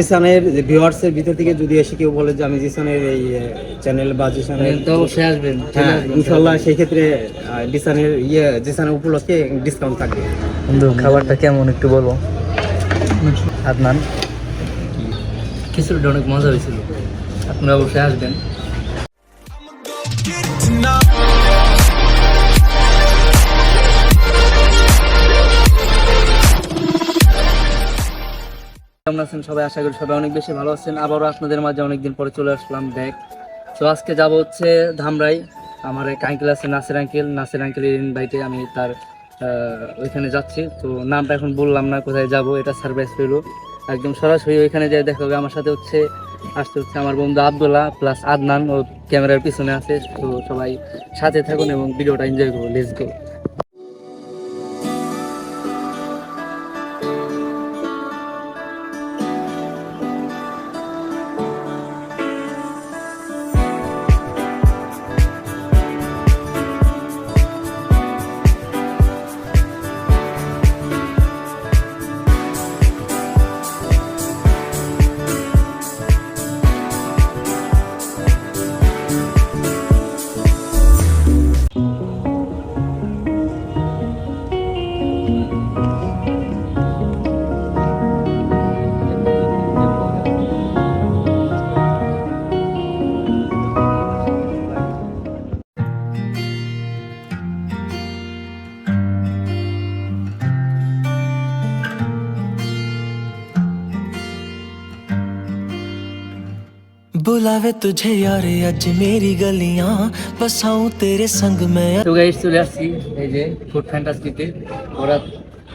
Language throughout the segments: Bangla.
জিসানের ভিউয়ার্সের ভিতর থেকে যদি এসে কেউ বলে যে আমি জিসানের এই চ্যানেল বা জিসানের তো অবশ্যই আসবেন। হ্যাঁ ইনশাল্লাহ সেই ক্ষেত্রে জিসানের উপলক্ষে ডিসকাউন্ট থাকবে। বন্ধু খাবারটা কেমন একটু বলো। আদনান খিচুড়িটা অনেক মজা হয়েছিল, আপনারা অবশ্যই আসবেন। কেমন আছেন সবাই? আশা করি সবাই অনেক বেশি ভালো আছেন। আবারও আপনাদের মাঝে অনেকদিন পরে চলে আসলাম ব্যাক। তো আজকে যাব হচ্ছে ধামরাই। আমার এক আঙ্কেল আছে নাসির আঙ্কেলের ইনভাইটে আমি তার ওইখানে যাচ্ছি। তো নামটা এখন বললাম না, কোথায় যাব এটা সারপ্রাইজ পেল। একদম সরাসরি ওইখানে যাই দেখা হবে। আমার সাথে আসতে হচ্ছে আমার বন্ধু আব্দুল্লাহ প্লাস আদনান, ও ক্যামেরার পিছনে আছে। তো সবাই সাথে থাকুন এবং ভিডিওটা এনজয় করবো। Let's go. बुलावे तुझे यार आज मेरी गलियां बसाऊं तेरे संग में। তো গাইস চলে আসছি এই যে ফুড ফ্যান্টাস্টিতে। বরাত,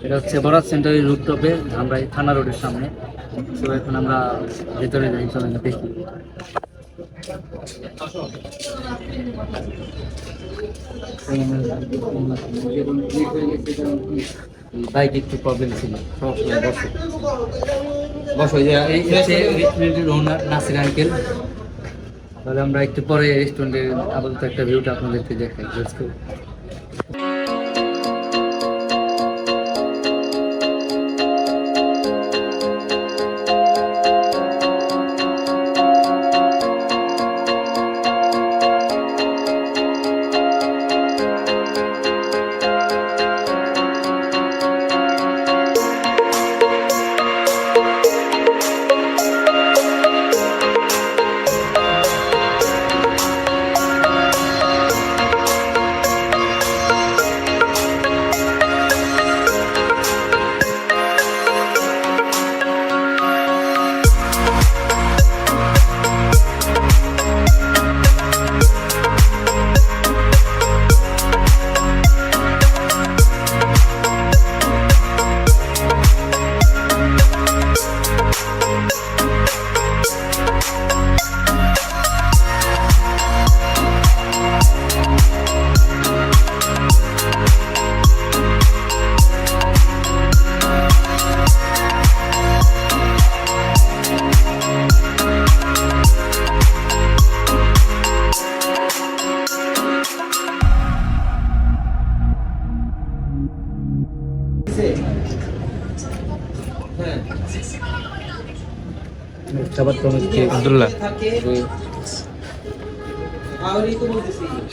এটা হচ্ছে বরাত সেন্টারের রুটটপে ধামরাই থানা রোডের সামনে। তো এখন আমরা ভেতরে যাই, চলেন দেখি। বাইক একটু প্রবলেম ছিল, বসো এই হচ্ছে রেস্টুরেন্টের ওনার নাসির আঙ্কেল। তাহলে আমরা একটু পরে রেস্টুরেন্টের আপাতত একটা ভিউটা আপনাদেরকে দেখাই। Let's go. খাবার তো অনেক আব্দুল্লাহ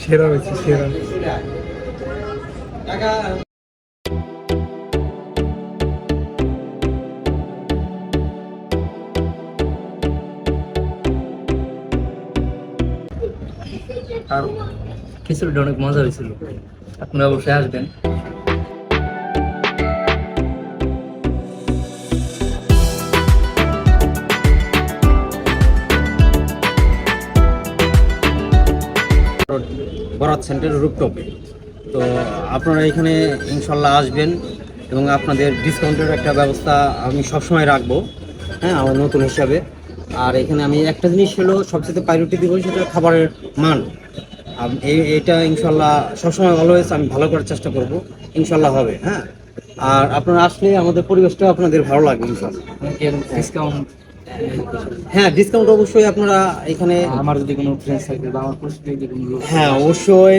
সেরা হয়েছে, সেরা। আর খিচুড়িটা অনেক মজা হয়েছিল, আপনারা অবশ্যই আসবেন। বরাত সেন্টারের রুটটপে। তো আপনারা এখানে ইনশাল্লাহ আসবেন এবং আপনাদের ডিসকাউন্টের একটা ব্যবস্থা আমি সবসময় রাখবো, হ্যাঁ, আমার নতুন হিসাবে। আর এখানে আমি একটা জিনিস হলো সবচেয়ে প্রায়োরিটি দিব, সেটা খাবারের মান। এটা ইনশাল্লাহ সবসময় অলওয়েজ আমি ভালো করার চেষ্টা করব, ইনশাল্লাহ হবে। হ্যাঁ, আর আপনারা আসলে আমাদের পরিবেশটাও আপনাদের ভালো লাগবে ইনশাল্লাহ। ডিসকাউন্ট হ্যাঁ, ডিসকাউন্ট অবশ্যই আপনারা এখানে, আমার যদি কোনো ফ্রেন্ড সার্কেল বা আমার পরিচিত যদি কোনো লোক হ্যাঁ অবশ্যই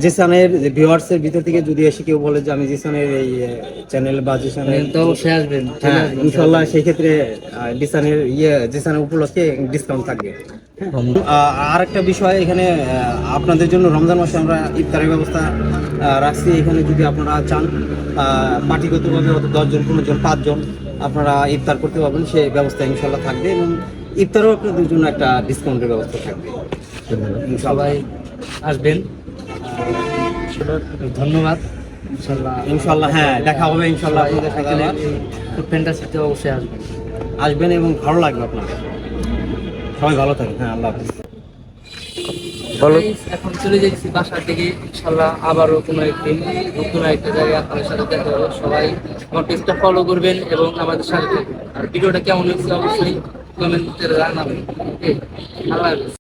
জিসানের ভিউয়ার্সের ভিতর থেকে যদি এসে কেউ বলে যে আমি জিসানের এই চ্যানেল বা জিসানের, থাকেন, তো অবশ্যই আসবেন, চলে হ্যাঁ আসবেন। ইনশাল্লাহ সেই ক্ষেত্রে জিসানের উপলক্ষে ডিসকাউন্ট থাকবে। আর একটা বিষয় এখানে আপনাদের জন্য রমজান মাসে আমরা ইফতারের ব্যবস্থা রাখছি। এখানে যদি আপনারা চান পার্টিগতভাবে 10 জন 15 জন 5 জন আপনারা ইফতার করতে পারবেন, সেই ব্যবস্থা ইনশাল্লাহ থাকবে এবং ইফতারও আপনাদের জন্য একটা ডিসকাউন্টের ব্যবস্থা থাকবে ইনশাল্লাহ। সবাই আসবেন। ধন্যবাদ। ইনশাল্লাহ ইনশাল্লাহ হ্যাঁ, দেখা হবে ইনশাল্লাহ আপনাদের সাথে আবার। ফ্যান্টাসিতে অবশ্যই আসবেন। আসবেন এবং ভালো লাগবে আপনাদের। সবাই ভালো থাকেন, হ্যাঁ আল্লাহ হাফিজ। Guys, এখন চলে যাচ্ছি বাসার দিকে। ইনশাল্লাহ আবারও কোনো একদিন নতুন একটা জায়গায় আপনাদের সাথে দেখা হবে। সবাই আমার পেজটা ফলো করবেন এবং আমাদের সাথে থাকবেন। আর ভিডিওটা কেমন হয়েছে অবশ্যই কমেন্টে জানাবেন। ওকে, আল্লাহ হাফেজ।